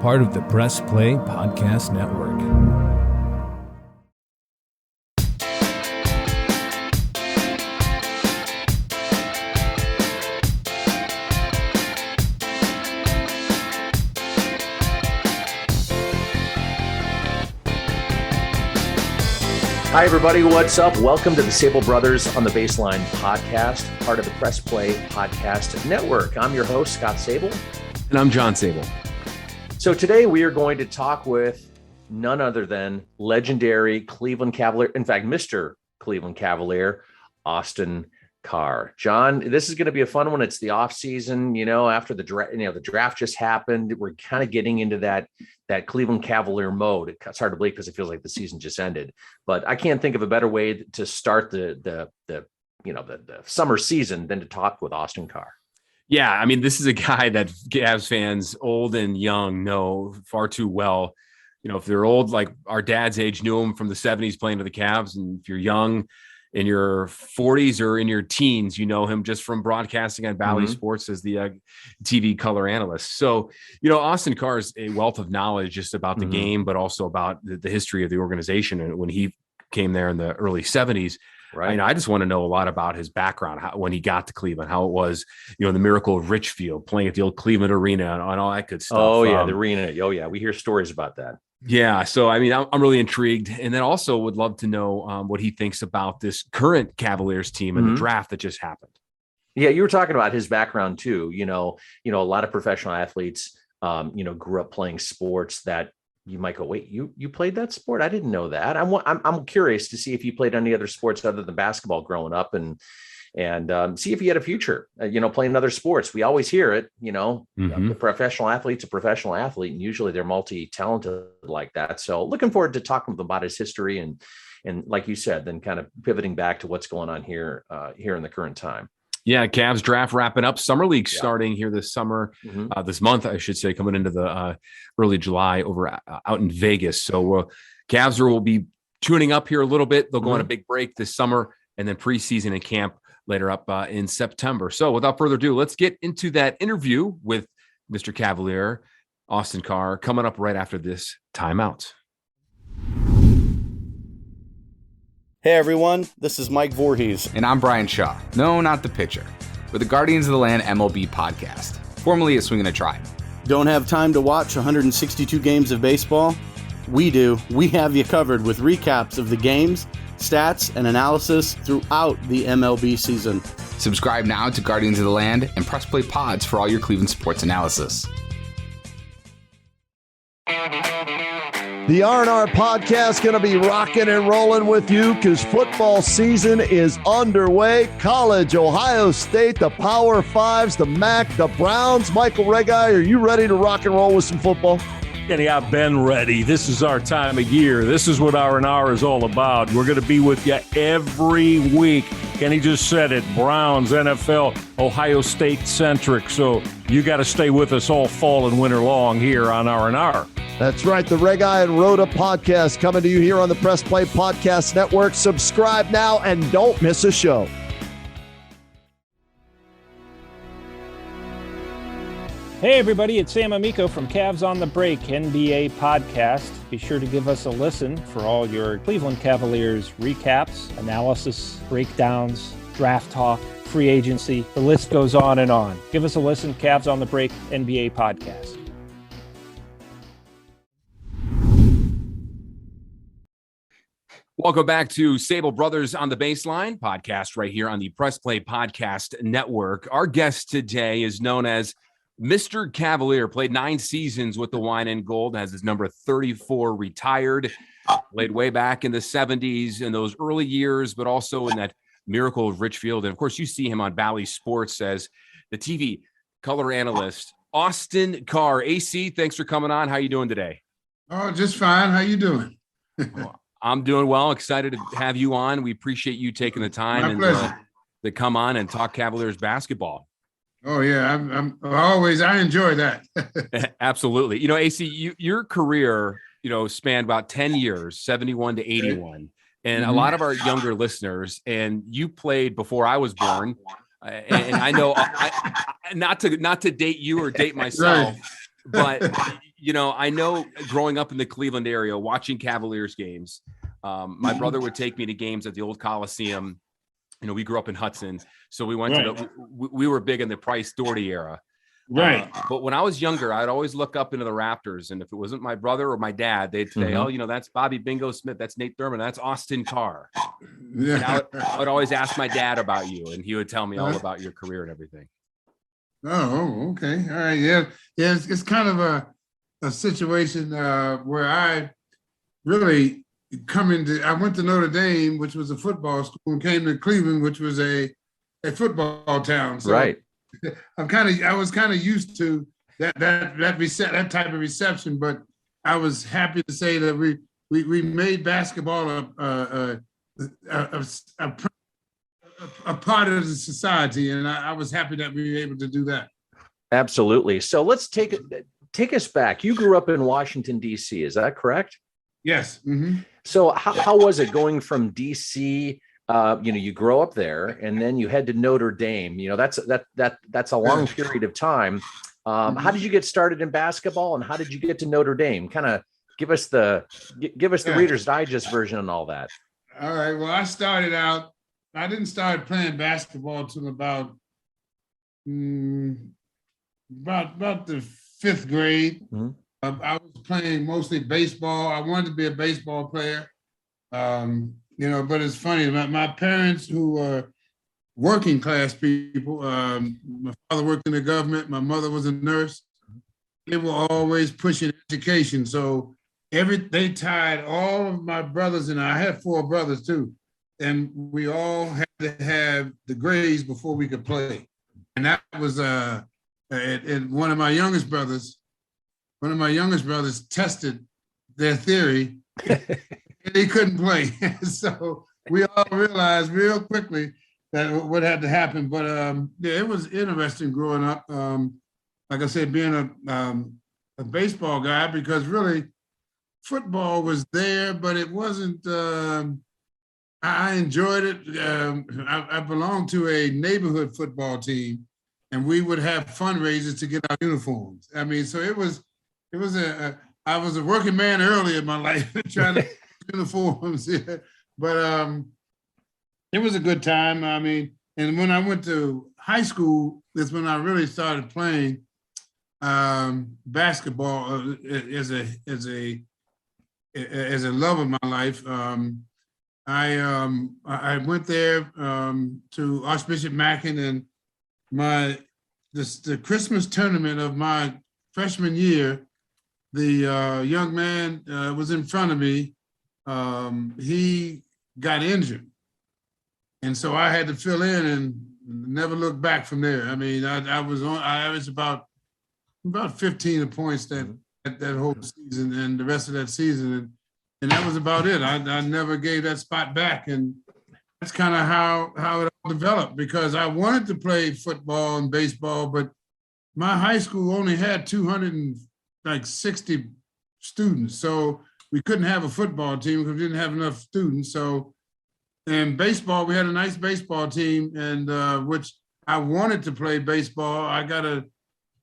part of the Press Play Podcast Network. Hi, everybody. What's up? Welcome to the Sabol Brothers on the Baseline podcast, part of the Press Play Podcast Network. I'm your host, Scott Sabol. And I'm John Sabol. So today we are going to talk with none other than legendary Cleveland Cavalier, in fact, Mr. Cleveland Cavalier, Austin Carr. John, this is going to be a fun one. It's the off season, after the draft, the draft just happened. We're kind of getting into that Cleveland Cavalier mode. It's hard to believe because it feels like the season just ended, but I can't think of a better way to start the summer season than to talk with Austin Carr. Yeah. I mean, this is a guy that Cavs fans old and young know far too well. If they're old, like our dad's age, knew him from the 70s playing for the Cavs. And if you're young, in your 40s or in your teens, you know him just from broadcasting on Bally Sports as the TV color analyst. So, Austin Carr is a wealth of knowledge just about the game, but also about the history of the organization. And when he came there in the early 70s, right? I just want to know a lot about his background, when he got to Cleveland, how it was, the miracle of Richfield, playing at the old Cleveland Arena and all that good stuff. Oh, yeah, the arena. Oh, yeah, we hear stories about that. Yeah. So, I mean, I'm really intrigued, and then also would love to know what he thinks about this current Cavaliers team and the draft that just happened. Yeah. You were talking about his background too. A lot of professional athletes, grew up playing sports that you might go, wait, you played that sport? I didn't know that. I'm curious to see if you played any other sports other than basketball growing up, and see if you had a future, playing other sports. We always hear it, the professional athlete's a professional athlete, and usually they're multi-talented like that. So looking forward to talking with him about his history and like you said, then kind of pivoting back to what's going on here in the current time. Yeah, Cavs draft wrapping up. Summer League starting here this summer, this month, I should say, coming into the early July over out in Vegas. So Cavs will be tuning up here a little bit. They'll go on a big break this summer, and then preseason and camp later up in September. So without further ado, let's get into that interview with Mr. Cavalier, Austin Carr, coming up right after this timeout. Hey everyone, this is Mike Voorhees. And I'm Brian Shaw. No, not the pitcher. We're the Guardians of the Land MLB podcast, formerly a Swing and a Tribe. Don't have time to watch 162 games of baseball? We do. We have you covered with recaps of the games, stats, and analysis throughout the MLB season. Subscribe now to Guardians of the Land and Press Play Pods for all your Cleveland sports analysis. The R&R podcast going to be rocking and rolling with you because football season is underway. College, Ohio State, the Power Fives, the MAC, the Browns. Michael Regai, are you ready to rock and roll with some football? Kenny, I've been ready. This is our time of year. This is what R&R is all about. We're going to be with you every week. Kenny just said it. Browns, NFL, Ohio State centric. So you got to stay with us all fall and winter long here on R&R. That's right. The Regai and Rhoda podcast coming to you here on the Press Play Podcast Network. Subscribe now and don't miss a show. Hey everybody, it's Sam Amico from Cavs on the Break NBA podcast. Be sure to give us a listen for all your Cleveland Cavaliers recaps, analysis, breakdowns, draft talk, free agency. The list goes on and on. Give us a listen, Cavs on the Break NBA podcast. Welcome back to Sabol Brothers on the Baseline podcast right here on the Press Play Podcast Network. Our guest today is known as Mr. Cavalier, played 9 seasons with the Wine and Gold, has his number 34 retired, played way back in the 70s in those early years, but also in that miracle of Richfield. And of course, you see him on Bally Sports as the TV color analyst, Austin Carr. AC, thanks for coming on. How you doing today? Oh, just fine. How you doing? Well, I'm doing well. Excited to have you on. We appreciate you taking the time to come on and talk Cavaliers basketball. Oh yeah, I enjoy that. Absolutely. AC, your career, spanned about 10 years, 71 to 81. And a lot of our younger listeners, and you played before I was born. And I know not to date you or date myself, But, I know growing up in the Cleveland area, watching Cavaliers games, my brother would take me to games at the old Coliseum. We grew up in Hudson, so we went to we were big in the Price Doherty era. Right. But when I was younger, I'd always look up into the rafters, and if it wasn't my brother or my dad, they'd say, "Oh, that's Bobby Bingo Smith, that's Nate Thurman, that's Austin Carr." Yeah. And I would always ask my dad about you, and he would tell me all about your career and everything. Oh, okay. All right. Yeah. Yeah. It's kind of a situation where I really I went to Notre Dame, which was a football school, and came to Cleveland, which was a football town. So Right. I was kind of used to that type of reception, but I was happy to say that we made basketball a part of the society, and I was happy that we were able to do that. Absolutely. So let's take us back. You grew up in Washington, D.C. Is that correct? Yes. Mm-hmm. So how was it going from D.C.? You grow up there, and then you head to Notre Dame. That's a long period of time. How did you get started in basketball, and how did you get to Notre Dame? Kind of give us the Reader's Digest version and all that. All right. Well, I didn't start playing basketball till about the 5th grade. Mm-hmm. I was playing mostly baseball. I wanted to be a baseball player. But it's funny. My parents, who were working class people, my father worked in the government, my mother was a nurse. They were always pushing education. So they tied all of my brothers, and I had 4 brothers too, and we all had to have the grades before we could play. And that was one of my youngest brothers tested their theory. They couldn't play. So we all realized real quickly that what had to happen. But it was interesting growing up. Like I said, being a baseball guy, because really football was there, but it wasn't. I enjoyed it. I belonged to a neighborhood football team, and we would have fundraisers to get our uniforms. I mean, so it was I was a working man early in my life trying to uniforms, yeah. But it was a good time. I mean, and when I went to high school, that's when I really started playing basketball as a love of my life. I went there to Archbishop Mackin, and the Christmas tournament of my freshman year, the young man was in front of me. He got injured, and so I had to fill in and never look back from there. I mean, I averaged about 15 points that whole season and the rest of that season, and that was about it. I never gave that spot back, and that's kind of how it all developed, because I wanted to play football and baseball, but my high school only had 260 students, so we couldn't have a football team because we didn't have enough students. So, and baseball, we had a nice baseball team, and which I wanted to play baseball. I got a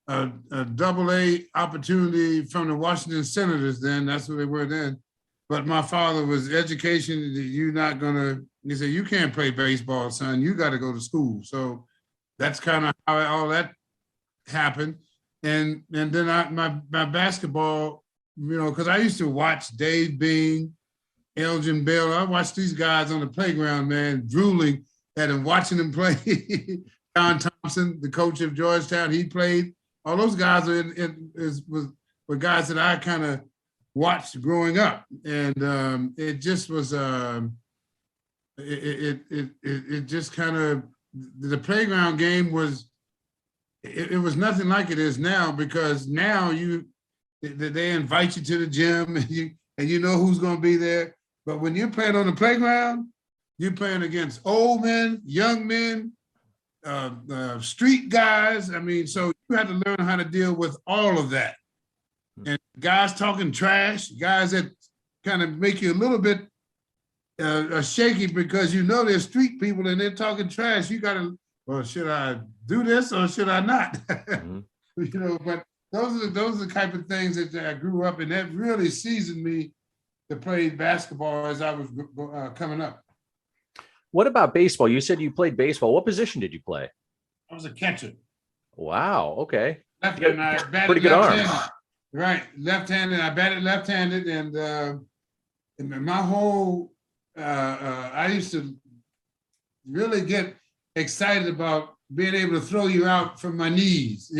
AA opportunity from the Washington Senators then. That's what they were then. But my father was education. He said, you can't play baseball, son. You got to go to school. So that's kind of how all that happened. And then my basketball, because I used to watch Dave Bean, Elgin Bell. I watched these guys on the playground, man, drooling at them, watching them play. John Thompson, the coach of Georgetown, he played. All those guys were guys that I kind of watched growing up, and it just was it just kind of, the playground game was. It was nothing like it is now, because now they invite you to the gym, and you know who's going to be there. But when you're playing on the playground, you're playing against old men, young men, street guys. I mean, so you have to learn how to deal with all of that. And guys talking trash, guys that kind of make you a little bit shaky, because they're street people and they're talking trash. You got to, well, should I do this or should I not? Mm-hmm. But those are the type of things that I grew up, and that really seasoned me to play basketball as I was coming up. What about baseball? You said you played baseball. What position did you play? I was a catcher. Wow. Okay. Left-handed. I batted Pretty good arm. Right, left-handed. I batted left-handed, and my whole I used to really get excited about being able to throw you out from my knees,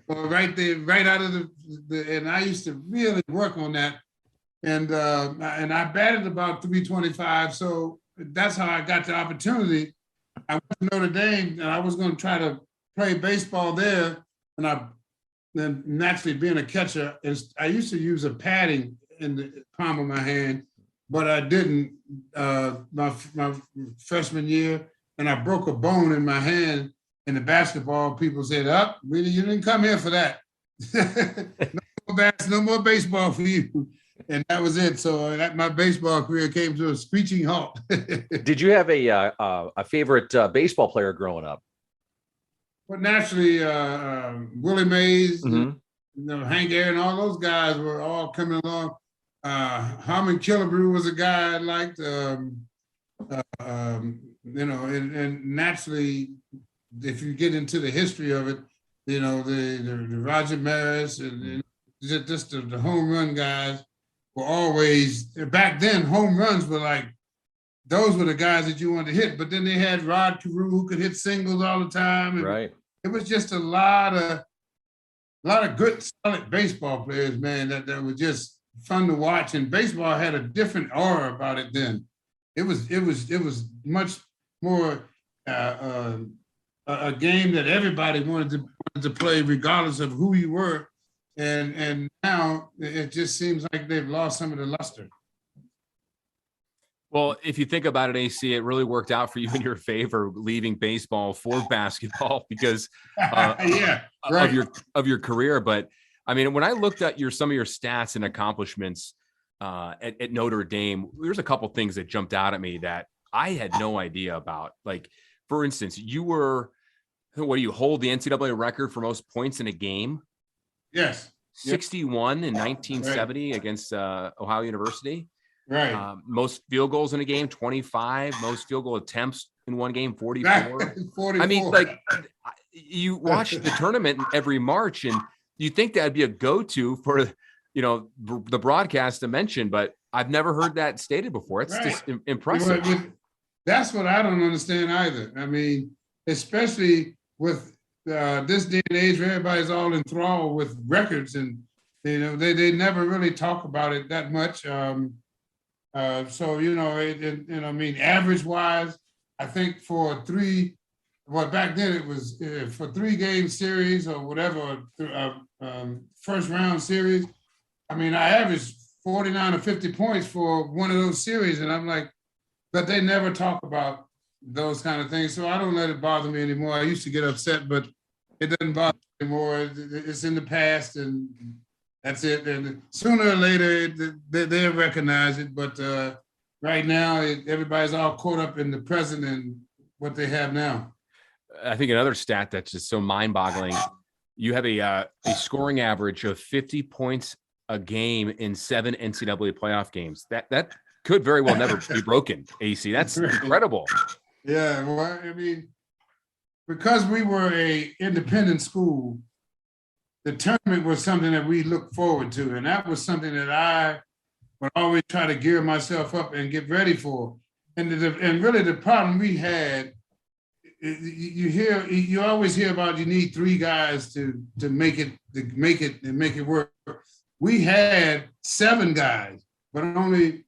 or right there, right out of the. And I used to really work on that, and I batted about 325. So that's how I got the opportunity. I went to Notre Dame, and I was going to try to play baseball there, and then naturally being a catcher, I used to use a padding in the palm of my hand, but I didn't my freshman year, and I broke a bone in my hand. In the basketball, people said, you didn't come here for that. No more baseball for you. And that was it. So my baseball career came to a screeching halt. Did you have a favorite baseball player growing up? But naturally, Willie Mays, Hank Aaron, all those guys were all coming along. Harmon Killebrew was a guy I liked. And naturally, if you get into the history of it, the Roger Maris and just the home run guys were always, back then, home runs were like, those were the guys that you wanted to hit. But then they had Rod Carew, who could hit singles all the time. And right. It was just a lot of good, solid baseball players, man, that were just fun to watch. And baseball had a different aura about it then. It was much more a game that everybody wanted to play, regardless of who you were. And now it just seems like they've lost some of the luster. Well, if you think about it, AC, it really worked out for you in your favor leaving baseball for basketball because of your career. But I mean, when I looked at some of your stats and accomplishments at Notre Dame, there's a couple things that jumped out at me that I had no idea about. Like, for instance, you hold the NCAA record for most points in a game? Yes. 61 in 1970 against Ohio University. Right. Most field goals in a game, 25. Most field goal attempts in one game, 44. 44. I mean, like, you watch the tournament every March, and you think that'd be a go-to for, the broadcast to mention, but I've never heard that stated before. It's just impressive. That's what I don't understand either. I mean, especially with this day and age where everybody's all enthralled with records, and they never really talk about it that much. I mean, average wise, I think back then it was for 3-game series or whatever, first round series. I mean, I averaged 49 or 50 points for one of those series. And I'm like, but they never talk about those kind of things. So I don't let it bother me anymore. I used to get upset, but it doesn't bother me anymore. It's in the past, and that's it. And sooner or later, they'll recognize it. But right now, everybody's all caught up in the present and what they have now. I think another stat that's just so mind-boggling, you have a scoring average of 50 points a game in 7 NCAA playoff games. That could very well never be broken, AC. That's incredible. Yeah, well, I mean, because we were a independent school, the tournament was something that we looked forward to, and that was something that I would always try to gear myself up and get ready for. And really, the problem we had, you always hear about you need 3 guys to make it work. We had 7 guys, but only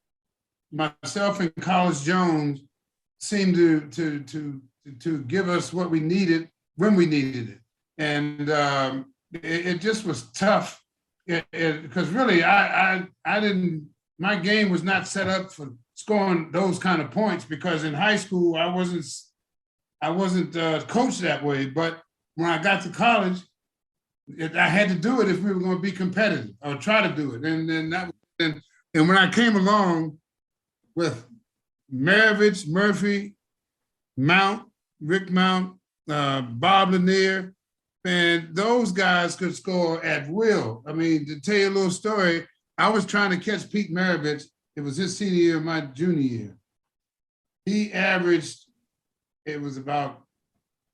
myself and College Jones seemed to give us what we needed when we needed it. And it just was tough because really I didn't, my game was not set up for scoring those kind of points, because in high school I wasn't coached that way. But when I got to college, I had to do it if we were going to be competitive, or try to do it. And when I came along with Maravich, Murphy, Mount, Rick Mount, Bob Lanier, man, those guys could score at will. I mean, to tell you a little story, I was trying to catch Pete Maravich. It was his senior year, my junior year. He averaged, it was about,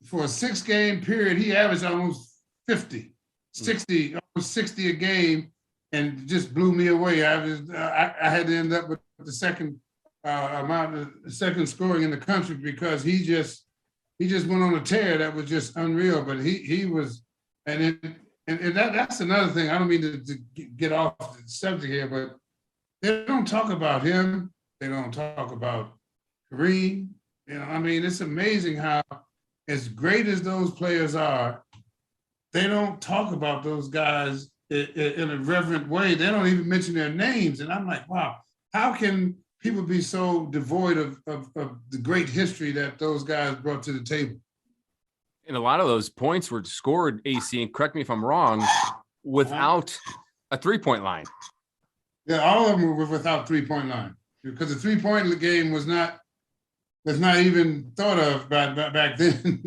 for a 6-game period, he averaged almost 50, 60, almost 60 a game, and just blew me away. I had to end up with the second second scoring in the country because he just went on a tear that was just unreal. But he was, and that's another thing. I don't mean to get off the subject here, but they don't talk about him. They don't talk about Kareem. You know, I mean, it's amazing how, as great as those players are, they don't talk about those guys in a reverent way. They don't even mention their names. And I'm like, wow, how can people be so devoid of the great history that those guys brought to the table? And a lot of those points were scored, AC, and correct me if I'm wrong, without a three-point line. Yeah, all of them were without three-point line because the three-point game was not even thought of back then.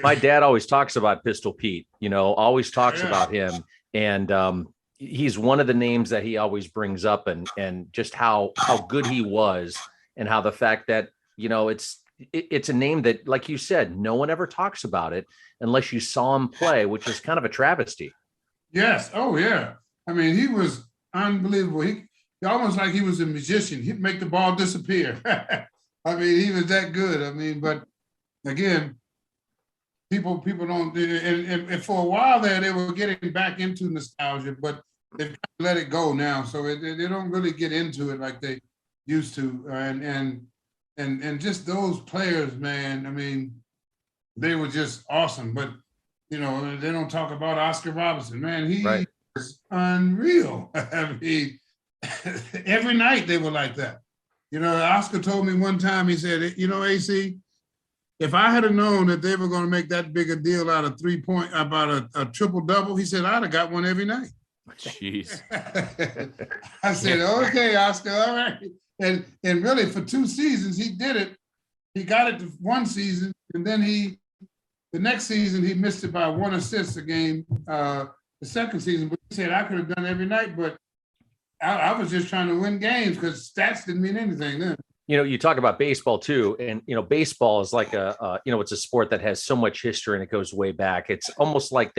My dad always talks about Pistol Pete, you know, always talks about him. And he's one of the names that he always brings up, and just how good he was, and how the fact that, you know, it's a name that, like you said, no one ever talks about it unless you saw him play, which is kind of a travesty. Yes. Oh, yeah. I mean, he was unbelievable. He almost like he was a magician. He'd make the ball disappear. I mean, he was that good. I mean, but again, people don't, and for a while there, they were getting back into nostalgia, but they've let it go now. So they don't really get into it like they used to. And just those players, man, I mean, they were just awesome. But, you know, they don't talk about Oscar Robertson. Man, he was unreal. I mean, every night they were like that. You know, Oscar told me one time, he said, you know, AC, if I had known that they were going to make that big a deal out of about a triple-double, he said, I'd have got one every night. Jeez. I said, okay, Oscar, all right. And really, for 2 seasons, he did it. He got it to one season, and then the next season, he missed it by 1 assist a game, the second season. But he said, I could have done it every night, but I was just trying to win games because stats didn't mean anything then. You know, you talk about baseball too, and, you know, baseball is like it's a sport that has so much history and it goes way back. It's almost like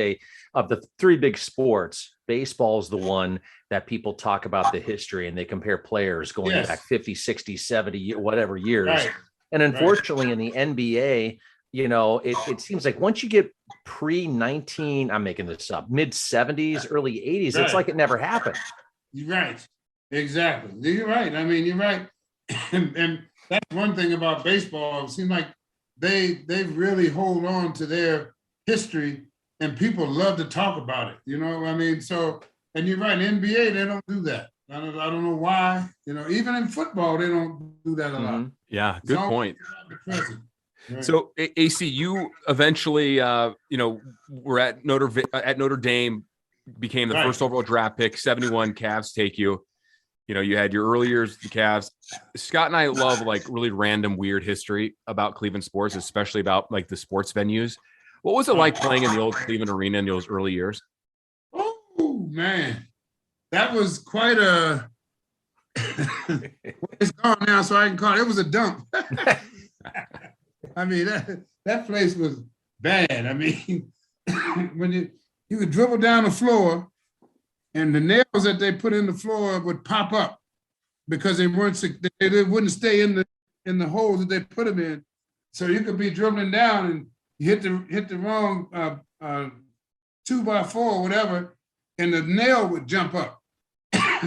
of the 3 big sports, baseball is the one that people talk about the history, and they compare players going back 50, 60, 70, whatever years. Right. And unfortunately in the NBA, you know, it seems like once you get pre-19, I'm making this up, mid-70s, early 80s, it's like it never happened. You're right. Exactly. You're right. I mean, you're right. And that's one thing about baseball. It seems like they really hold on to their history, and people love to talk about it. You know, I mean, so, and you're right. In NBA, they don't do that. I don't know why. You know, even in football, they don't do that a lot. Yeah, good point. Right. So, AC, you eventually, you know, were at Notre Dame, became the first overall draft pick. 71 Cavs take you. You know, you had your early years, the Cavs. Scott and I love like really random, weird history about Cleveland sports, especially about like the sports venues. What was it like playing in the old Cleveland Arena in those early years? Oh, man. That was quite a – it's gone now, so I can call it. It was a dump. I mean, that place was bad. I mean, when you could dribble down the floor, and the nails that they put in the floor would pop up because they wouldn't stay in the holes that they put them in. So you could be dribbling down and you hit the wrong 2x4 or whatever, and the nail would jump up.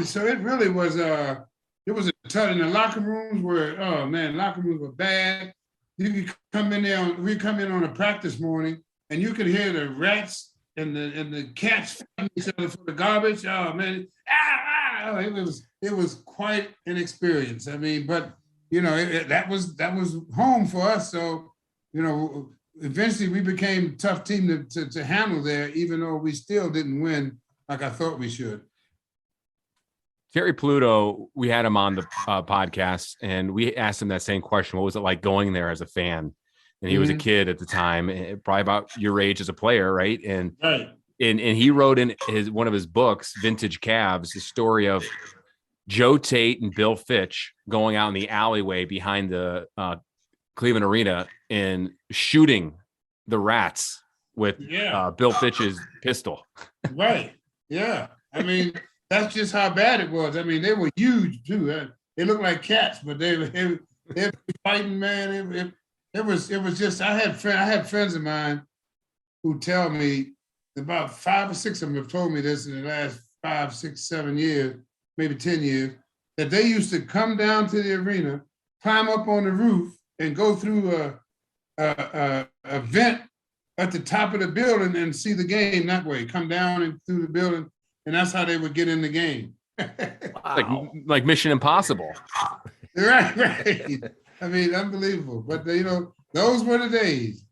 So it really was it was a tough. And the locker rooms locker rooms were bad. You could come in there. We come in on a practice morning, and you could hear the rats and the cats fighting each other for the garbage. Oh man, it was quite an experience. I mean, but you know, that was home for us. So, you know, eventually we became a tough team to handle there, even though we still didn't win like I thought we should. Terry Pluto, we had him on the podcast, and we asked him that same question. What was it like going there as a fan? and he was a kid at the time, probably about your age as a player, right? And he wrote in one of his books, Vintage Cavs, the story of Joe Tate and Bill Fitch going out in the alleyway behind the Cleveland Arena and shooting the rats with Bill Fitch's pistol. Right. Yeah. I mean, that's just how bad it was. I mean, they were huge too. They looked like cats, but they were fighting, man. It was just, I had friends of mine who tell me, about 5 or 6 of them have told me this in the last 5, 6, 7 years, maybe 10 years, that they used to come down to the arena, climb up on the roof, and go through a vent at the top of the building and see the game that way. Come down and through the building, and that's how they would get in the game. Wow. Like Mission Impossible. Right. I mean, unbelievable. But those were the days.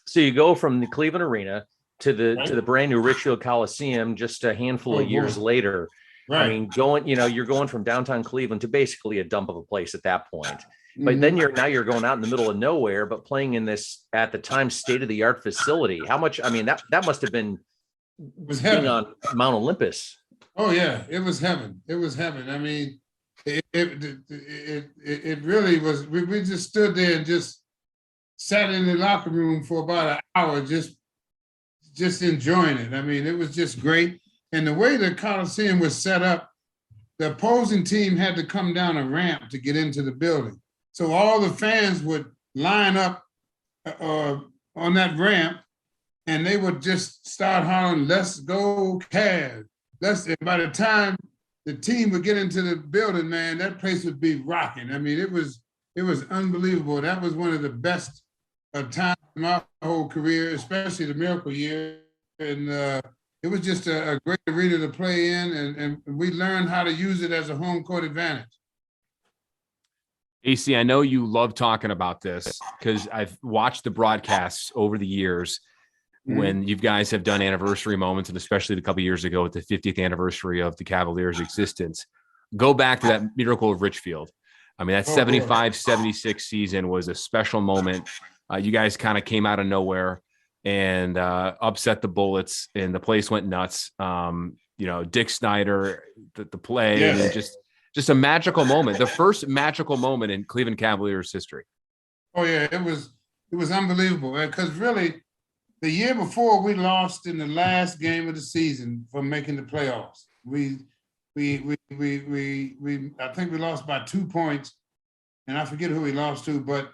So you go from the Cleveland Arena to the brand new Richfield Coliseum just a handful of years later. Right. I mean, you're going from downtown Cleveland to basically a dump of a place at that point. But then you're going out in the middle of nowhere, but playing in this at the time state-of-the-art facility. How much? I mean, that must have been being on Mount Olympus. Oh yeah, it was heaven. It was heaven. I mean, it really was. We just stood there and just sat in the locker room for about an hour, just enjoying it. I mean, it was just great. And the way the Coliseum was set up, the opposing team had to come down a ramp to get into the building. So all the fans would line up on that ramp, and they would just start hollering, "Let's go Cavs." By the time the team would get into the building, man, that place would be rocking. I mean, it was unbelievable. That was one of the best times in my whole career, especially the Miracle year. And it was just a great arena to play in, and we learned how to use it as a home court advantage. AC, I know you love talking about this because I've watched the broadcasts over the years when you guys have done anniversary moments, and especially a couple of years ago at the 50th anniversary of the Cavaliers' existence. Go back to that Miracle of Richfield. I mean, that 75-76 season was a special moment. You guys kind of came out of nowhere and upset the Bullets, and the place went nuts. Dick Snyder, the play, and just a magical moment, the first magical moment in Cleveland Cavaliers history. Oh yeah, it was unbelievable, because really the year before we lost in the last game of the season from making the playoffs. We I think we lost by 2 points, and I forget who we lost to, but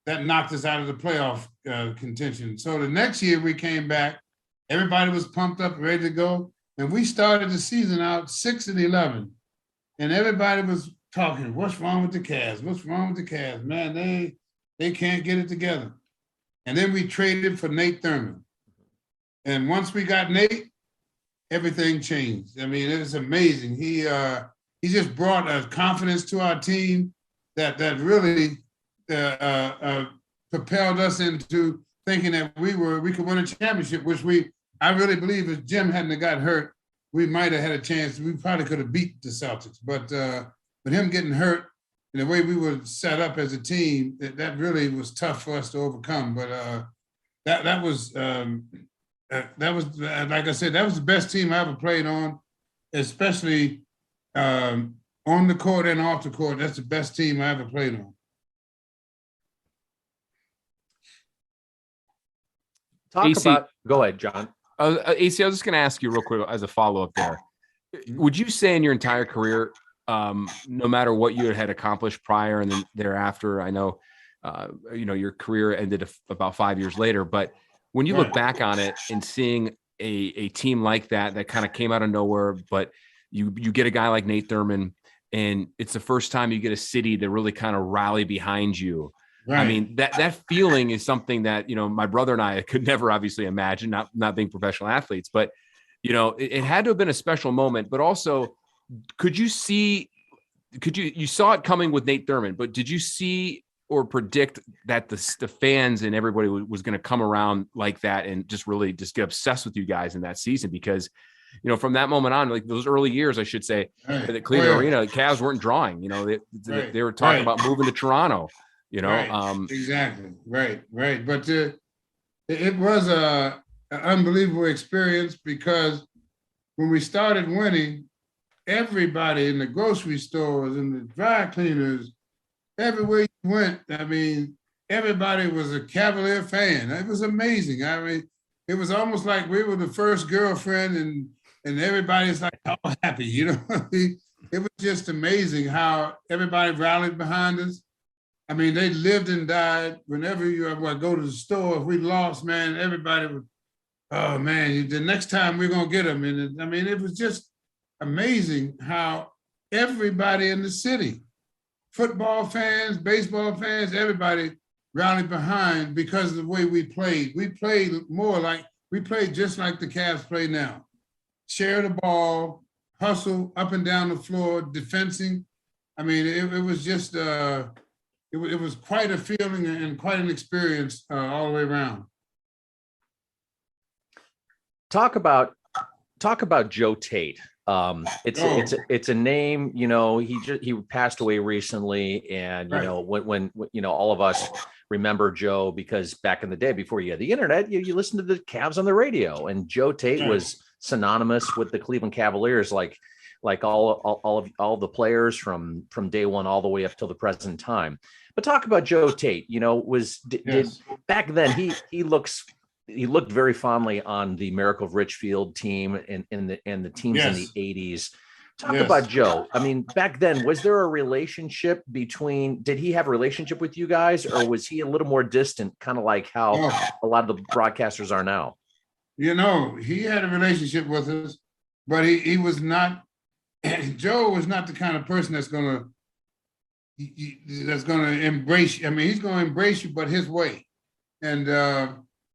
that knocked us out of the playoff contention. So the next year we came back, everybody was pumped up, ready to go, and we started the season out 6-11. And everybody was talking, what's wrong with the Cavs? What's wrong with the Cavs? Man, they can't get it together. And then we traded for Nate Thurman. And once we got Nate, everything changed. I mean, it was amazing. He just brought a confidence to our team that really propelled us into thinking that we could win a championship, which I really believe if Jim hadn't have got hurt, we might have had a chance. We probably could have beat the Celtics, but him getting hurt and the way we were set up as a team, that really was tough for us to overcome. But that was like I said, that was the best team I ever played on, especially on the court and off the court. That's the best team I ever played on. Go ahead, John. AC, I was just going to ask you real quick as a follow-up there. Would you say in your entire career, no matter what you had accomplished prior and then thereafter, I know, your career ended about 5 years later, but when you look back on it and seeing a team like that kind of came out of nowhere, but you get a guy like Nate Thurman, and it's the first time you get a city to really kind of rally behind you. Right. I mean, that feeling is something that, my brother and I could never obviously imagine, not being professional athletes, but, it had to have been a special moment. But also, you saw it coming with Nate Thurman, but did you see or predict that the fans and everybody was going to come around like that and just really just get obsessed with you guys in that season? Because, from that moment on, like those early years, I should say, at the Cleveland Arena, the Cavs weren't drawing. They were talking about moving to Toronto. you know? Right. Exactly. Right. But it was an unbelievable experience because when we started winning, everybody in the grocery stores and the dry cleaners, everywhere you went, I mean, everybody was a Cavalier fan. It was amazing. I mean, it was almost like we were the first girlfriend and everybody's like all happy, you know? It was just amazing how everybody rallied behind us. I mean, they lived and died. Whenever you go to the store, if we lost, man, everybody would, oh man, the next time we're gonna get them. And I mean, it was just amazing how everybody in the city, football fans, baseball fans, everybody rallied behind because of the way we played. We played just like the Cavs play now. Share the ball, hustle up and down the floor, defending. I mean, it was just, it was quite a feeling and quite an experience all the way around. Talk about Joe Tate. It's a name, you know, he passed away recently, and you know, when you know, all of us remember Joe because back in the day before you had the internet, you listened to the Cavs on the radio, and Joe Tate was synonymous with the Cleveland Cavaliers, like all the players from day one all the way up till the present time. But talk about Joe Tate. You know, did back then he looked very fondly on the Miracle of Richfield team and the teams in the 80s. Talk about Joe. I mean, back then, was there a relationship did he have a relationship with you guys, or was he a little more distant, kind of like how a lot of the broadcasters are now? You know, he had a relationship with us, but he was not, Joe was not the kind of person that's going to embrace you. I mean, he's going to embrace you, but his way. And,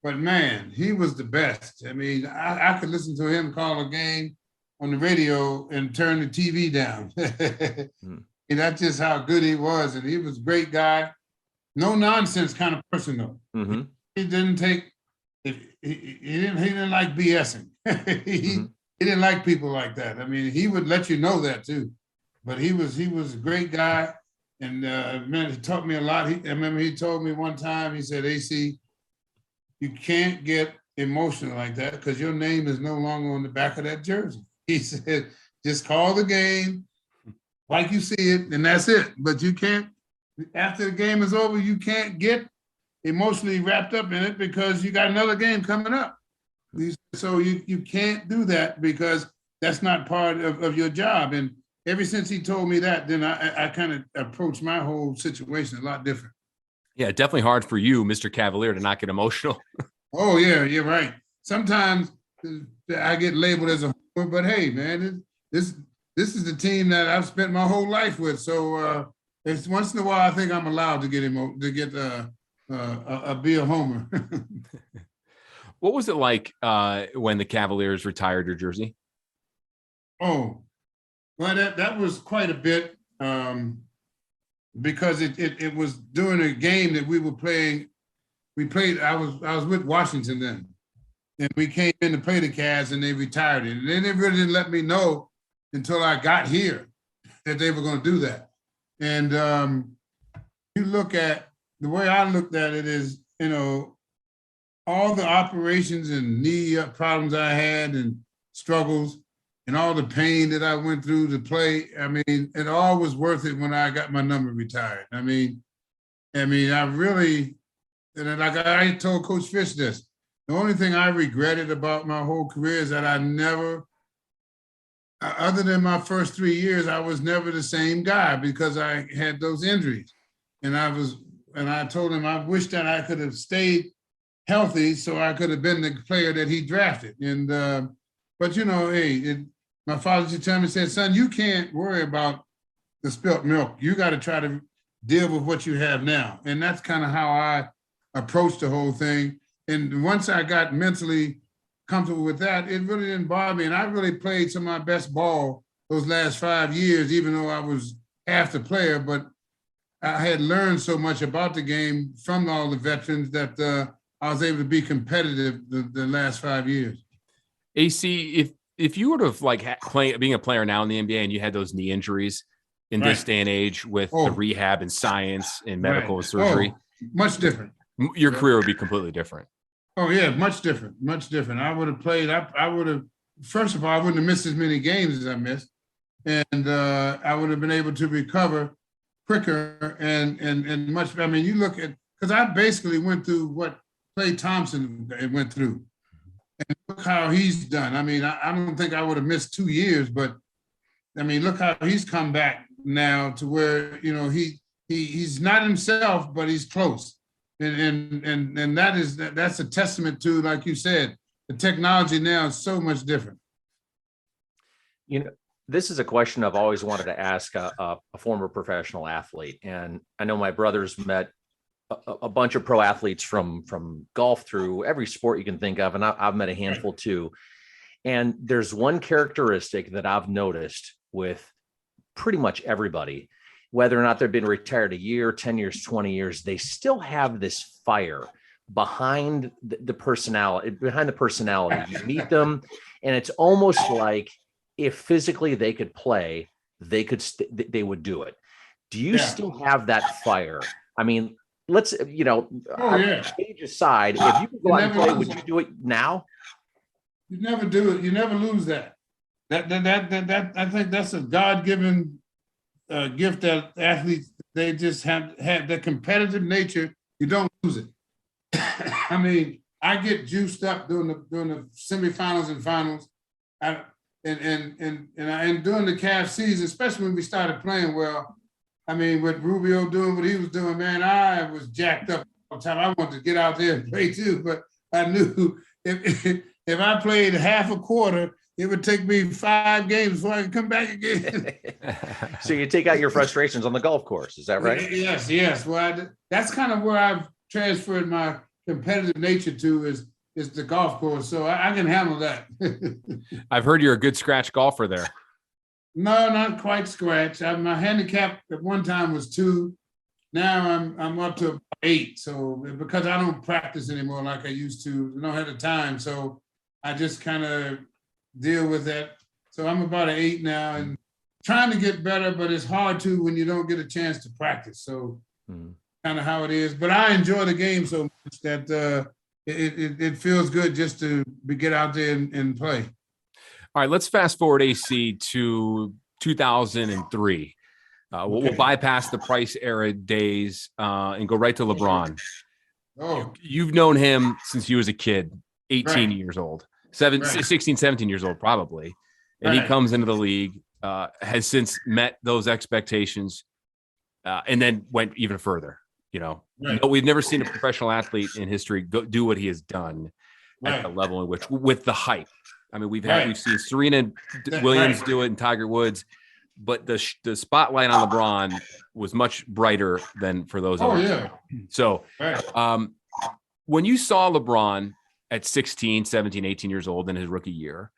but man, he was the best. I mean, I could listen to him call a game on the radio and turn the TV down. And that's just how good he was. And he was a great guy. No nonsense kind of person though. Mm-hmm. He didn't take, he didn't like BSing. He didn't like people like that. I mean, he would let you know that too. But he was a great guy. And man, he taught me a lot. I remember he told me one time, he said, AC, you can't get emotional like that because your name is no longer on the back of that jersey. He said, just call the game like you see it, and that's it. But you can't, after the game is over, you can't get emotionally wrapped up in it because you got another game coming up. So you can't do that because that's not part of your job. And ever since he told me that, then I kind of approached my whole situation a lot different. Yeah, definitely hard for you, Mr. Cavalier, to not get emotional. Oh, yeah, you're right. Sometimes I get labeled as a homer, but hey, man, this is the team that I've spent my whole life with. So it's once in a while I think I'm allowed to be a homer. What was it like when the Cavaliers retired your jersey? Oh, well, that was quite a bit. Because it was during a game that we were playing. I was with Washington then, and we came in to play the Cavs, and they retired it. And then they really didn't let me know until I got here that they were going to do that. And you look at the way I looked at it is, you know, all the operations and knee problems I had and struggles and all the pain that I went through to play, I mean, it all was worth it when I got my number retired. I mean, I really, and like I told Coach Fish this, the only thing I regretted about my whole career is that I never, other than my first 3 years, I was never the same guy because I had those injuries. And I told him I wish that I could have stayed healthy so I could have been the player that he drafted. And, but you know, hey, my father used to tell me, said, son, you can't worry about the spilt milk. You got to try to deal with what you have now. And that's kind of how I approached the whole thing. And once I got mentally comfortable with that, it really didn't bother me. And I really played some of my best ball those last 5 years, even though I was half the player. But I had learned so much about the game from all the veterans that I was able to be competitive the last 5 years. AC, if you were to being a player now in the NBA and you had those knee injuries, in this day and age with the rehab and science and medical and surgery. Much different. Your career would be completely different. Oh yeah, much different, much different. I would have played. I would have. First of all, I wouldn't have missed as many games as I missed, and I would have been able to recover quicker and much. I mean, you look at, because I basically went through what Klay Thompson went through, and look how he's done. I mean, I don't think I would have missed 2 years, but I mean, look how he's come back now to where, you know, he's not himself, but he's close. And that's a testament to, like you said, the technology now is so much different. You know, this is a question I've always wanted to ask a former professional athlete. And I know my brothers met a bunch of pro athletes from golf through every sport you can think of. And I've met a handful too. And there's one characteristic that I've noticed with pretty much everybody, whether or not they've been retired a year, 10 years, 20 years, they still have this fire behind the personality, You meet them and it's almost like if physically they could play, they would do it. Do you still have that fire? I mean, let's, you know, age aside, if you could go out and play, would you do it now? You never do it. You never lose that. That I think that's a God-given gift that athletes, they just have the competitive nature. You don't lose it. I mean, I get juiced up during the semifinals and finals, and during the Cavs season, especially when we started playing well. I mean, with Rubio doing what he was doing, man, I was jacked up all the time. I wanted to get out there and play too, but I knew if I played half a quarter, it would take me 5 games before I could come back again. So you take out your frustrations on the golf course, is that right? Yes. Well, that's kind of where I've transferred my competitive nature to is the golf course. So I can handle that. I've heard you're a good scratch golfer there. No, not quite scratch. My handicap at one time was 2. Now I'm up to 8. So because I don't practice anymore like I used to, I don't have the time. So I just kind of deal with that. So I'm about an 8 now and trying to get better, but it's hard to when you don't get a chance to practice. So kind of how it is. But I enjoy the game so much that it feels good just to get out there and play. All right, let's fast forward, AC, to 2003. We'll bypass the Price era days and go right to LeBron. You've known him since he was a kid, 18 years old. 16, 17 years old, probably. And he comes into the league, has since met those expectations, and then went even further. You know, we've never seen a professional athlete in history do what he has done at the level in which, with the hype. I mean, we've seen Serena Williams do it and Tiger Woods, but the spotlight on LeBron was much brighter than for those others. So when you saw LeBron at 16, 17, 18 years old in his rookie year,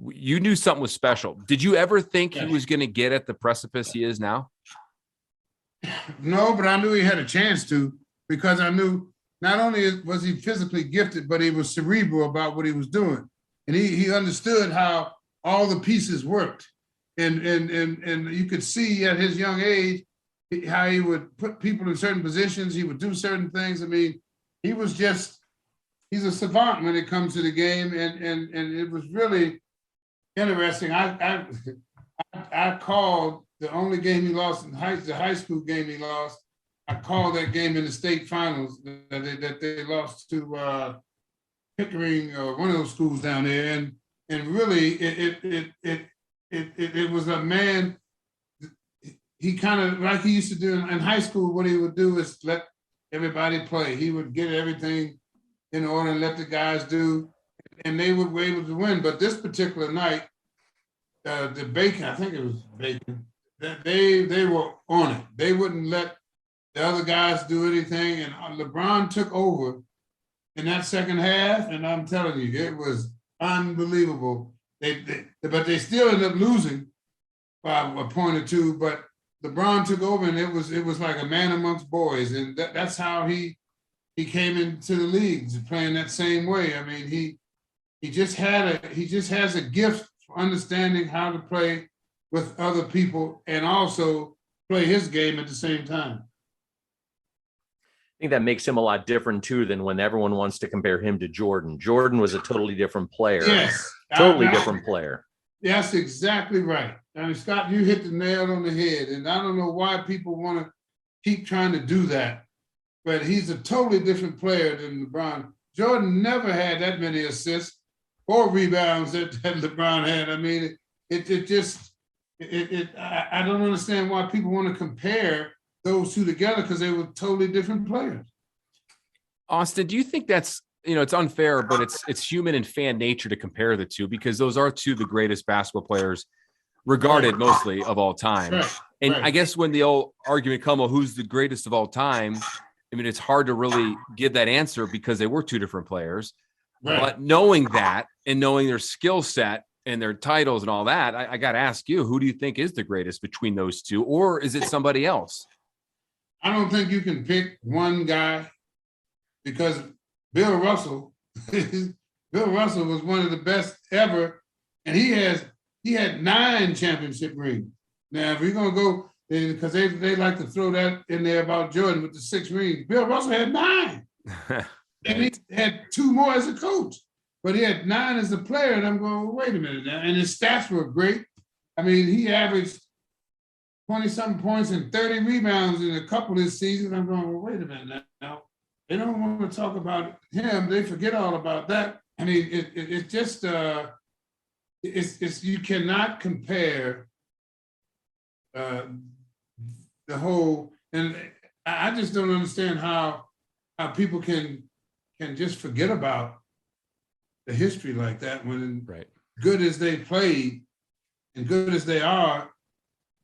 you knew something was special. Did you ever think he was going to get at the precipice he is now? No, but I knew he had a chance to, because I knew not only was he physically gifted, but he was cerebral about what he was doing. And he understood how all the pieces worked. And you could see at his young age how he would put people in certain positions. He would do certain things. I mean, he's a savant when it comes to the game. And it was really interesting. I called the only game he lost the high school game he lost. I called that game in the state finals that they lost to Pickering, one of those schools down there, and really it was a man. He kind of, like he used to do in high school, what he would do is let everybody play. He would get everything in order and let the guys do, and they would be able to win. But this particular night, the Bacon, I think it was Bacon, that they were on it. They wouldn't let the other guys do anything, and LeBron took over in that second half, and I'm telling you, it was unbelievable. But they still ended up losing by a point or 2. But LeBron took over, and it was like a man amongst boys, and that's how he came into the league, playing that same way. I mean, he just has a gift for understanding how to play with other people, and also play his game at the same time. I think that makes him a lot different too than when everyone wants to compare him to Jordan. Jordan was a totally different player. Yes. Totally different player. That's exactly right. I mean, Scott, you hit the nail on the head. And I don't know why people want to keep trying to do that. But he's a totally different player than LeBron. Jordan never had that many assists or rebounds that LeBron had. I mean, I don't understand why people want to compare those two together because they were totally different players. Austin, do you think that's, it's unfair, but it's human and fan nature to compare the two because those are two of the greatest basketball players regarded mostly of all time. Right. And Right. I guess when the old argument come, well, who's the greatest of all time? I mean, it's hard to really give that answer because they were two different players. Right. But knowing that and knowing their skill set and their titles and all that, I got to ask you, who do you think is the greatest between those two? Or is it somebody else? I don't think you can pick one guy because Bill Russell was one of the best ever. And he had 9 championship rings. Now, if we're going to go, because they like to throw that in there about Jordan with the 6 rings. Bill Russell had 9. And he had 2 more as a coach. But he had 9 as a player. And I'm going, well, wait a minute now. And his stats were great. I mean, he averaged 20-something points and 30 rebounds in a couple of his seasons. I'm going, well, wait a minute now. They don't want to talk about him. They forget all about that. I mean, it's just, you cannot compare the whole, and I just don't understand how people can just forget about the history like that when good as they played and good as they are,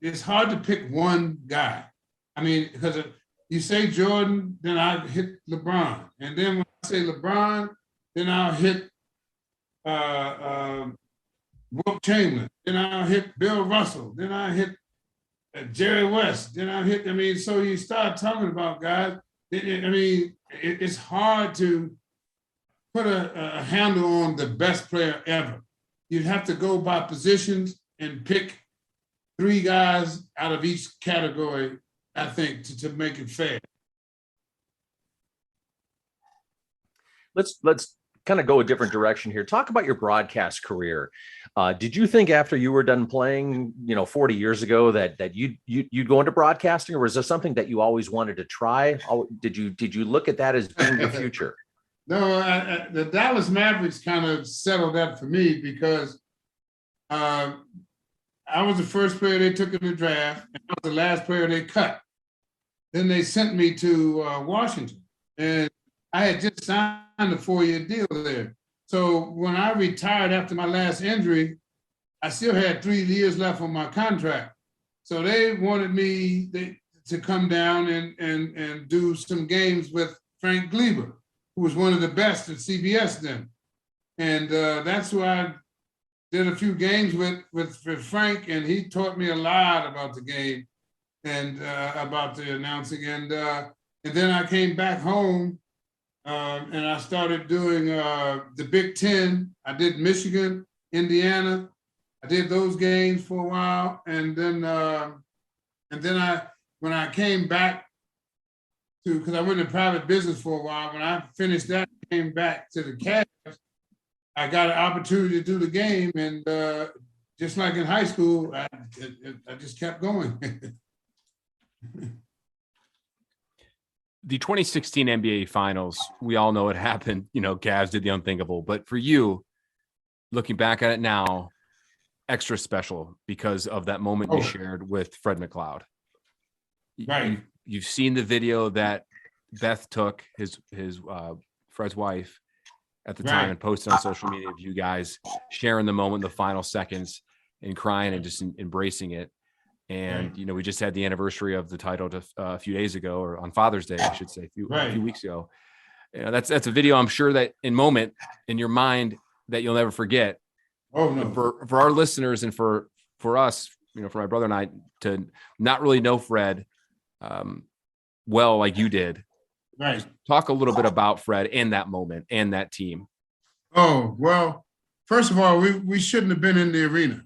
it's hard to pick one guy. I mean, because you say Jordan, then I hit LeBron. And then when I say LeBron, then I'll hit Wilt Chamberlain. Then I'll hit Bill Russell. Then I'll hit Jerry West. Then I'll hit, I mean, so you start talking about guys. It's hard to put a handle on the best player ever. You'd have to go by positions and pick 3 guys out of each category, I think, to make it fair. Let's kind of go a different direction here. Talk about your broadcast career. Did you think after you were done playing, 40 years ago that you'd go into broadcasting, or was there something that you always wanted to try? Did you look at that as being the future? No, the Dallas Mavericks kind of settled that for me because I was the first player they took in the draft, and I was the last player they cut. Then they sent me to Washington, and I had just signed a 4-year deal there. So when I retired after my last injury, I still had 3 years left on my contract. So they wanted me to come down and do some games with Frank Gleber, who was one of the best at CBS then. And that's who I did a few games with Frank, and he taught me a lot about the game and about the announcing. And then I came back home and I started doing the Big Ten. I did Michigan, Indiana. I did those games for a while. And then when I came back because I went into private business for a while, when I finished that, came back to the Cavs, I got an opportunity to do the game, and just like in high school, I just kept going. The 2016 NBA Finals, we all know it happened. Cavs did the unthinkable. But for you, looking back at it now, extra special because of that moment you shared with Fred McLeod. Right. You've seen the video that Beth took, Fred's wife, at the time, and posted on social media of you guys sharing the moment, the final seconds, and crying and just embracing it. And, we just had the anniversary of the title a few days ago, or on Father's Day, I should say, a few weeks ago. That's a video I'm sure that in your mind that you'll never forget. Oh, no. For our listeners and for us, for my brother and I to not really know Fred well like you did. Right. Talk a little bit about Fred and that moment and that team. Oh, well, first of all, we shouldn't have been in the arena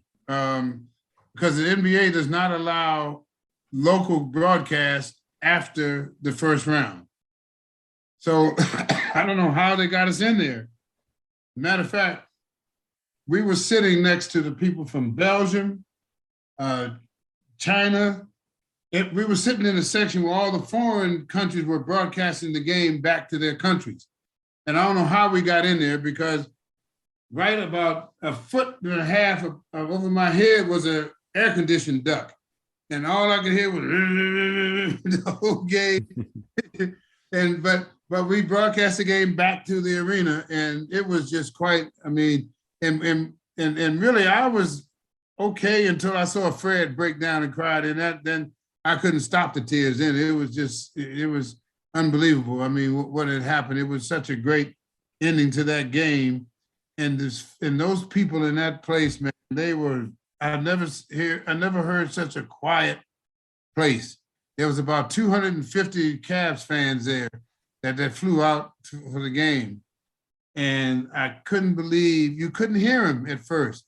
because the NBA does not allow local broadcast after the first round. So I don't know how they got us in there. Matter of fact, we were sitting next to the people from Belgium, China. We were sitting in a section where all the foreign countries were broadcasting the game back to their countries. And I don't know how we got in there, because right about a foot and a half of over my head was an air-conditioned duct. And all I could hear was the whole game. But we broadcast the game back to the arena, and it was just quite, I mean, and really I was okay until I saw Fred break down and cried, and then I couldn't stop the tears. Then it was unbelievable. I mean, what had happened, it was such a great ending to that game. And those people in that place, man, I never heard such a quiet place. There was about 250 Cavs fans there that flew out for the game. And I couldn't believe, you couldn't hear him at first.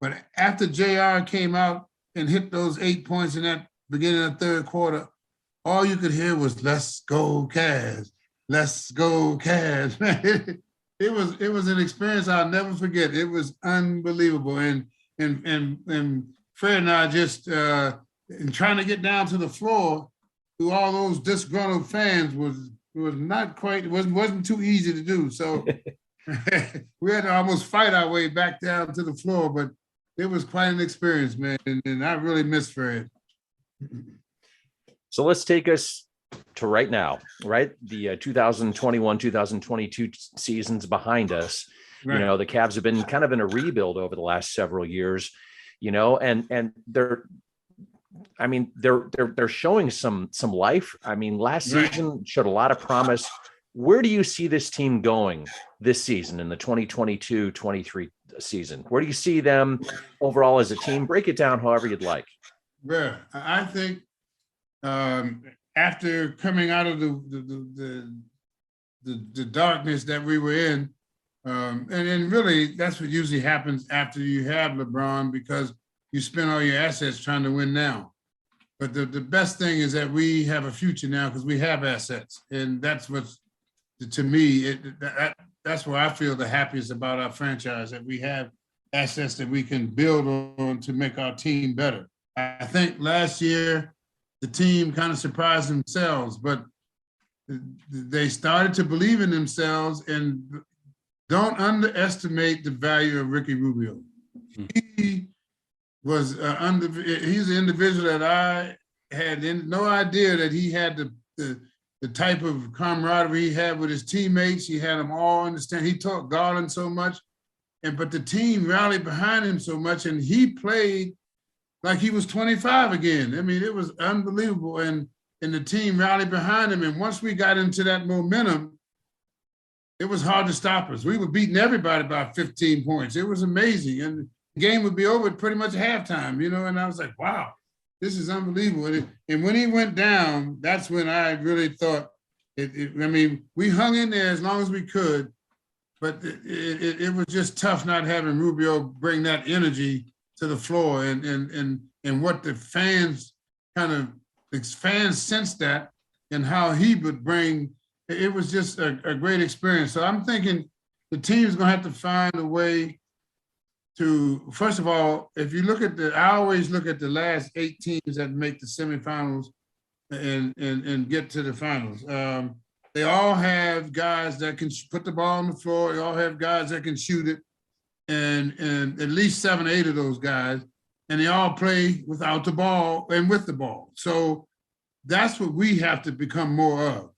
But after JR came out and hit those 8 points in that beginning of the third quarter, all you could hear was, "Let's go Cavs, let's go Cavs." It was an experience I'll never forget. It was unbelievable. And Fred and I just in trying to get down to the floor through all those disgruntled fans was not quite, it wasn't too easy to do. So we had to almost fight our way back down to the floor, but it was quite an experience, man. And I really miss Fred. So let's take us to right now, right? The 2021-2022 season's behind us. Right. You know, the Cavs have been kind of in a rebuild over the last several years, you know, and they're showing some life. I mean, last season showed a lot of promise. Where do you see this team going this season in the 2022-23 season? Where do you see them overall as a team? Break it down however you'd like. Yeah, I think after coming out of the darkness that we were in, and really that's what usually happens after you have LeBron, because you spend all your assets trying to win now. But the best thing is that we have a future now because we have assets, and that's what's, to me, that's where I feel the happiest about our franchise, that we have assets that we can build on to make our team better. I think last year the team kind of surprised themselves, but they started to believe in themselves, and don't underestimate the value of Ricky Rubio. He was he's an individual that I had no idea that he had the type of camaraderie he had with his teammates. He had them all understand. He taught Garland so much, but the team rallied behind him so much, and he played like he was 25 again. I mean, it was unbelievable, and the team rallied behind him. And once we got into that momentum, it was hard to stop us. We were beating everybody by 15 points. It was amazing, and the game would be over pretty much at halftime, you know. And I was like, wow, this is unbelievable. And when he went down, that's when I really thought, I mean, we hung in there as long as we could, but it was just tough not having Rubio bring that energy to the floor, and what the fans sensed that, and how he would bring, it was just a great experience. So I'm thinking the team's gonna have to find a way to, first of all, if you look at I always look at the last 8 teams that make the semifinals and get to the finals. They all have guys that can put the ball on the floor. They all have guys that can shoot it. And at least 7 or 8 of those guys, and they all play without the ball and with the ball. So that's what we have to become more of.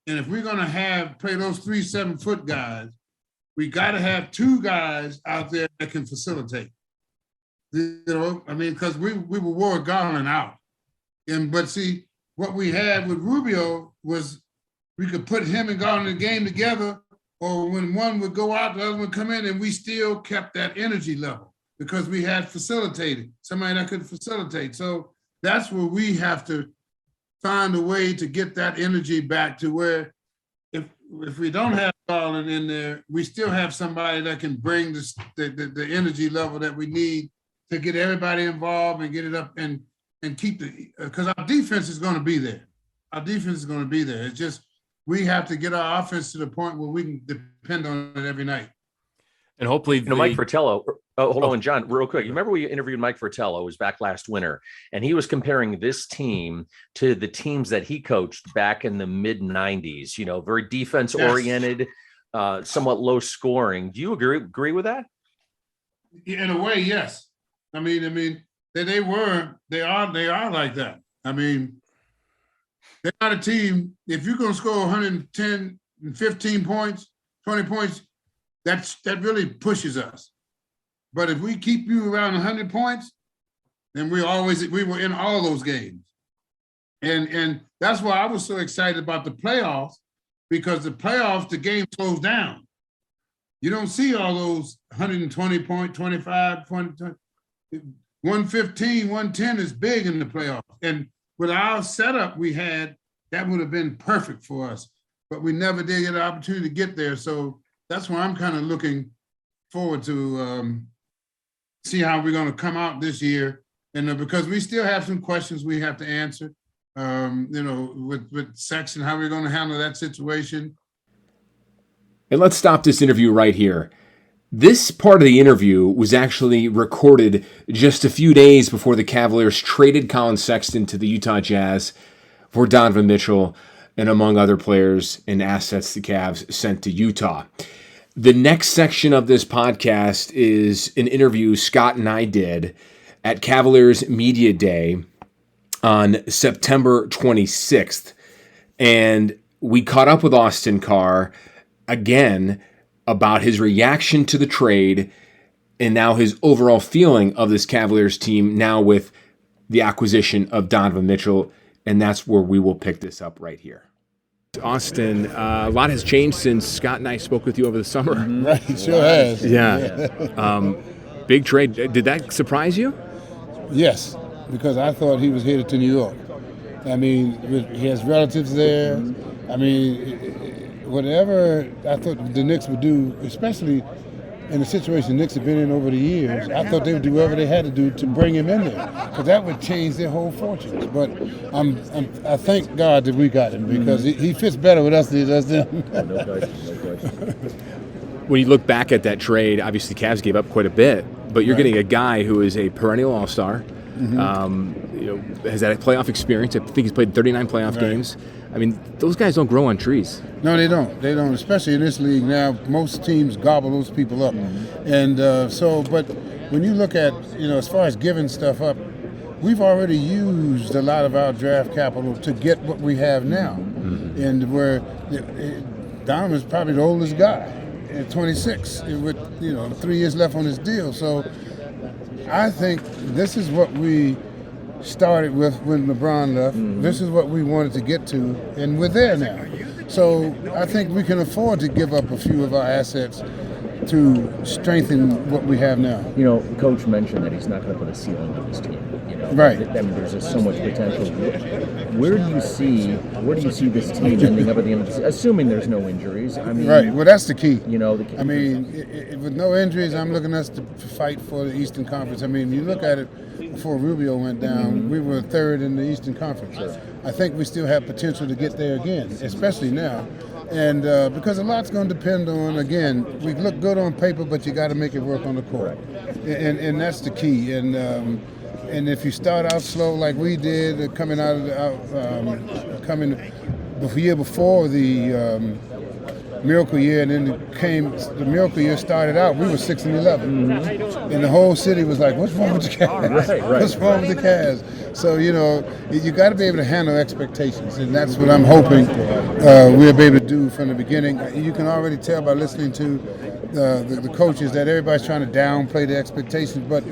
And if we're gonna play those 3 7-foot guys, we gotta have 2 guys out there that can facilitate. You know, I mean, because we wore Garland out. But see, what we had with Rubio was we could put him and Garland in the game together, or when one would go out, the other one would come in, and we still kept that energy level because we had facilitated, somebody that could facilitate. So that's where we have to find a way to get that energy back to where if we don't have Garland in there, we still have somebody that can bring the energy level that we need to get everybody involved and get it up. And and keep because our defense is going to be there. Our defense is going to be there. It's just we have to get our offense to the point where we can depend on it every night. And hopefully, Mike Fratello. Oh, hold on, John, real quick. You remember we interviewed Mike Fratello? It was back last winter, and he was comparing this team to the teams that he coached back in the mid '90s. You know, very defense oriented, somewhat low scoring. Do you agree with that? In a way, yes. I mean, they are like that. I mean, they're not a team. If you're going to score 110 and 15 points, 20 points, that really pushes us. But if we keep you around 100 points, then we were in all those games. And that's why I was so excited about the playoffs, because the playoffs, the game slows down. You don't see all those 120 point, 25, 20, 115, 110 is big in the playoffs. And with our setup we had, that would have been perfect for us. But we never did get an opportunity to get there. So that's why I'm kind of looking forward to see how we're going to come out this year. And because we still have some questions we have to answer, with Sexton, how we're going to handle that situation. And let's stop this interview right here. This part of the interview was actually recorded just a few days before the Cavaliers traded Colin Sexton to the Utah Jazz for Donovan Mitchell and, among other players and assets, the Cavs sent to Utah. The next section of this podcast is an interview Scott and I did at Cavaliers Media Day on September 26th. And we caught up with Austin Carr again about his reaction to the trade and now his overall feeling of this Cavaliers team now with the acquisition of Donovan Mitchell. And that's where we will pick this up right here. Austin, a lot has changed since Scott and I spoke with you over the summer. Right, it sure has. Yeah. Big trade. Did that surprise you? Yes, because I thought he was headed to New York. I mean, he has relatives there. I mean, whatever I thought the Knicks would do, especially in the situation the Knicks have been in over the years, I thought they would do whatever they had to do to bring him in there, because that would change their whole fortunes. But I thank God that we got him, because he fits better with us than he does them. No question. When you look back at that trade, obviously Cavs gave up quite a bit, but you're getting a guy who is a perennial All-Star, has had a playoff experience. I think he's played 39 playoff games. I mean, those guys don't grow on trees. No, they don't. They don't, especially in this league now. Most teams gobble those people up. And but when you look at, as far as giving stuff up, we've already used a lot of our draft capital to get what we have now. And where Donovan's probably the oldest guy at 26 with, 3 years left on his deal. So I think this is what we started with when LeBron left. This is what we wanted to get to, and we're there now. So I think we can afford to give up a few of our assets to strengthen what we have now. Coach mentioned that he's not going to put a ceiling on his team. Right. I mean, there's just so much potential. Where do you see this team ending up at the end of the season, assuming there's no injuries? I mean, right. Well, that's the key. I mean, with no injuries, I'm looking at us to fight for the Eastern Conference. I mean, you look at it. Before Rubio went down, we were third in the Eastern Conference. I think we still have potential to get there again, especially now. And because a lot's going to depend on, again, we look good on paper, but you got to make it work on the court. And that's the key. And if you start out slow like we did, coming out of the year before the Miracle Year, and then the Miracle Year started out, we were 6-11. And the whole city was like, what's wrong with the Cavs? Right. What's wrong with the Cavs? So, you got to be able to handle expectations, and that's what I'm hoping we'll be able to do from the beginning. You can already tell by listening to the coaches that everybody's trying to downplay the expectations, but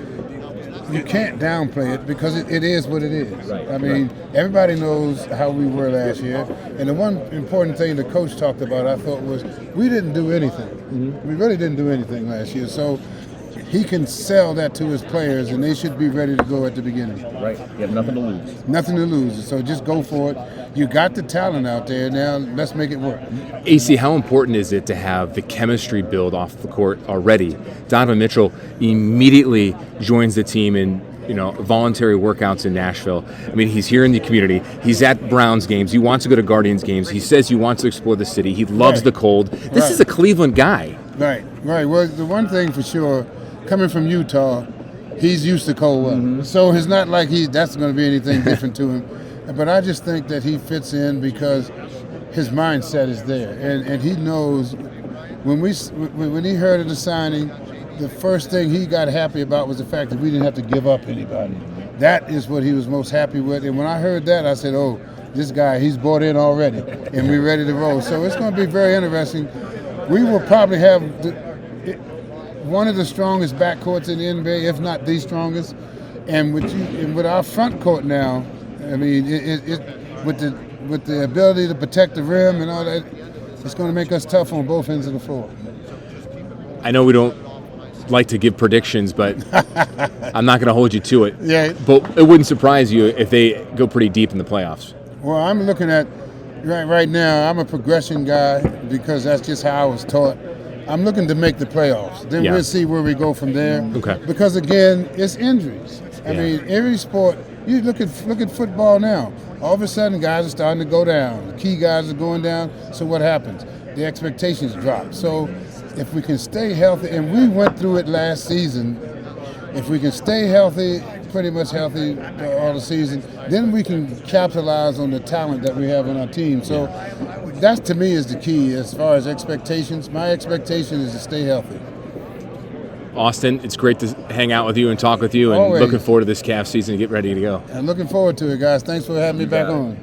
you can't downplay it because it is what it is. I mean, everybody knows how we were last year. And the one important thing the coach talked about, I thought, was we didn't do anything. We really didn't do anything last year. So he can sell that to his players, and they should be ready to go at the beginning. Right. You have nothing to lose. Nothing to lose. So just go for it. You got the talent out there. Now let's make it work. AC, how important is it to have the chemistry build off the court already? Donovan Mitchell immediately joins the team, and voluntary workouts in Nashville. I mean, he's here in the community. He's at Browns games. He wants to go to Guardians games. He says he wants to explore the city. He loves the cold. This is a Cleveland guy. Right. Well, the one thing for sure, coming from Utah, he's used to cold weather. So it's not like that's going to be anything different to him. But I just think that he fits in because his mindset is there. And he knows when he heard of the signing, the first thing he got happy about was the fact that we didn't have to give up anybody. That is what he was most happy with. And when I heard that, I said, oh, this guy, he's bought in already, and we're ready to roll. So it's going to be very interesting. We will probably have one of the strongest backcourts in the NBA, if not the strongest. And with our front court now, I mean, with the ability to protect the rim and all that, it's going to make us tough on both ends of the floor. I know we don't like to give predictions, but I'm not going to hold you to it. Yeah. But it wouldn't surprise you if they go pretty deep in the playoffs. Well, I'm looking at right now. I'm a progression guy because that's just how I was taught. I'm looking to make the playoffs. Then we'll see where we go from there. Okay. Because again, it's injuries. I mean, every sport. You look at football now. All of a sudden, guys are starting to go down. The key guys are going down. So what happens? The expectations drop. So if we can stay healthy, and we went through it last season, if we can stay healthy, pretty much healthy all the season, then we can capitalize on the talent that we have on our team. So that, to me, is the key as far as expectations. My expectation is to stay healthy. Austin, it's great to hang out with you and talk with you, and Always. Looking forward to this Cavs season and get ready to go. I'm looking forward to it, guys. Thanks for having me back on.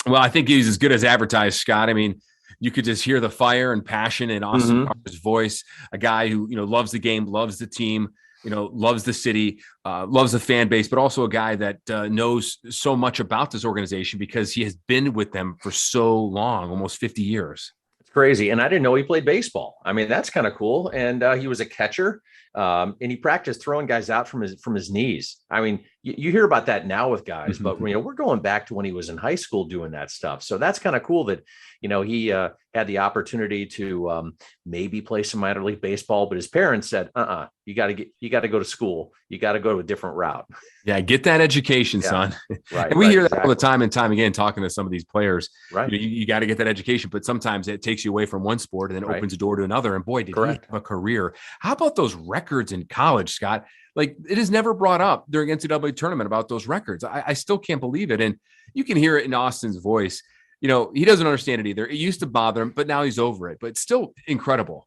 Well, I think he's as good as advertised, Scott. I mean, you could just hear the fire and passion in Austin Carr's voice, a guy who, loves the game, loves the team, loves the city, loves the fan base, but also a guy that knows so much about this organization because he has been with them for so long, almost 50 years. It's crazy. And I didn't know he played baseball. I mean, that's kind of cool. And he was a catcher. And he practiced throwing guys out from his knees. I mean, you hear about that now with guys, but we're going back to when he was in high school doing that stuff. So that's kind of cool that he had the opportunity to maybe play some minor league baseball, but his parents said, you got to go to school. You got to go to a different route. Yeah, get that education, son. Right. And we hear that all the time and time again, talking to some of these players. Right. You got to get that education, but sometimes it takes you away from one sport and then opens a door to another. And boy, did he have a career. How about those records in college, Scott? Like, it is never brought up during NCAA tournament about those records. I still can't believe it. And you can hear it in Austin's voice. He doesn't understand it either. It used to bother him, but now he's over it. But it's still incredible.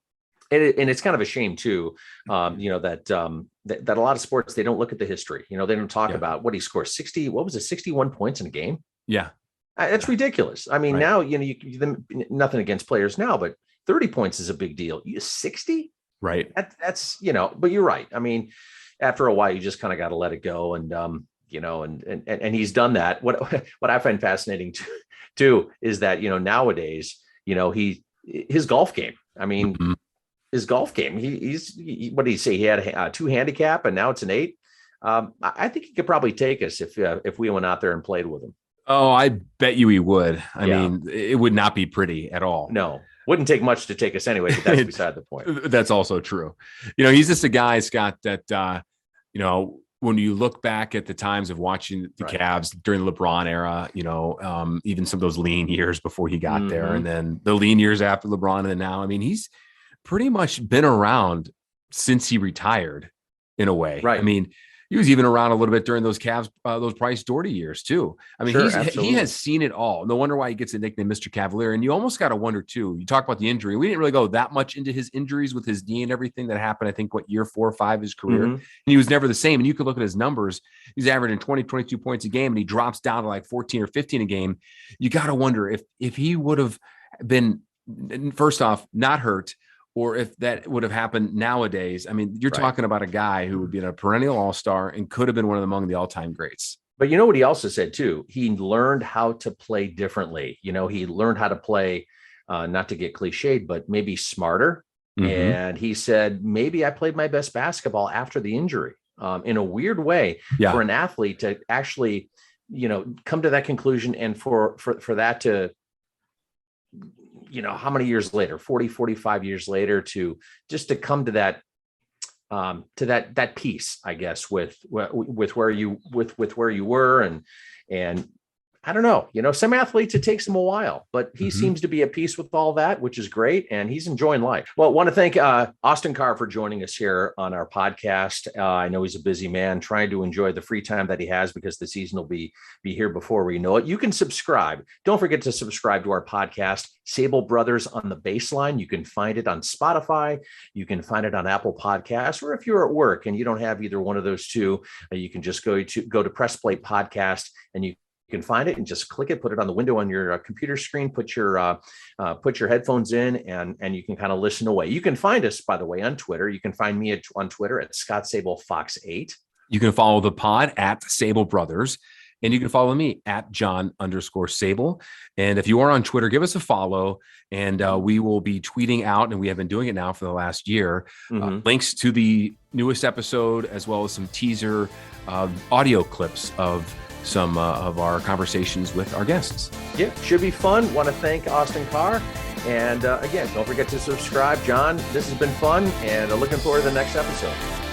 And it's kind of a shame too, that a lot of sports, they don't look at the history. They don't talk about what he scored 61 points in a game. Yeah, that's ridiculous. I mean, now nothing against players now, but 30 points is a big deal. 60, right? That's But you're right. I mean, after a while, you just kind of got to let it go, and and he's done that. What I find fascinating too is that nowadays his golf game. I mean. His golf game. What did he say? He had a 2 handicap and now it's an 8. I think he could probably take us if we went out there and played with him. Oh, I bet you he would. I mean, it would not be pretty at all. No, wouldn't take much to take us anyway, but that's beside the point. That's also true. He's just a guy, Scott, that, when you look back at the times of watching the Cavs during the LeBron era, even some of those lean years before he got there, and then the lean years after LeBron, and then now, I mean, he's pretty much been around since he retired in a way. Right. I mean, he was even around a little bit during those Cavs, those Bryce Doherty years too. I mean, he has seen it all. No wonder why he gets the nickname Mr. Cavalier. And you almost got to wonder too, you talk about the injury. We didn't really go that much into his injuries with his knee and everything that happened. I think year 4 or 5 of his career. And he was never the same. And you could look at his numbers. He's averaging 20, 22 points a game and he drops down to like 14 or 15 a game. You got to wonder if he would have been, first off, not hurt, or if that would have happened nowadays. I mean, you're talking about a guy who would be a perennial all-star and could have been among the all-time greats. But you know what he also said too? He learned how to play differently. He learned how to play, not to get cliched, but maybe smarter. And he said, maybe I played my best basketball after the injury, in a weird way for an athlete to actually, come to that conclusion. And for that to, how many years later, 40, 45 years later, to come to that to that piece, I guess, with where you were, and I don't know, some athletes, it takes them a while, but he seems to be at peace with all that, which is great. And he's enjoying life. Well, I want to thank Austin Carr for joining us here on our podcast. I know he's a busy man trying to enjoy the free time that he has, because the season will be here before we know it. You can subscribe. Don't forget to subscribe to our podcast, Sabol Brothers on the Baseline. You can find it on Spotify. You can find it on Apple Podcasts, or if you're at work and you don't have either one of those two, you can just go to Press Play Podcast, and you can find it and just click it, put it on the window on your computer screen, put your headphones in, and you can kind of listen away. You can find us, by the way, on Twitter. You can find me on Twitter at Scott Sabol Fox 8. You can follow the pod at Sabol Brothers, and you can follow me at John_Sabol. And if you are on Twitter, give us a follow, and we will be tweeting out, and we have been doing it now for the last year, links to the newest episode, as well as some teaser audio clips of some of our conversations with our guests. Yeah, should be fun. Want to thank Austin Carr. And again, don't forget to subscribe. John, this has been fun, and looking forward to the next episode.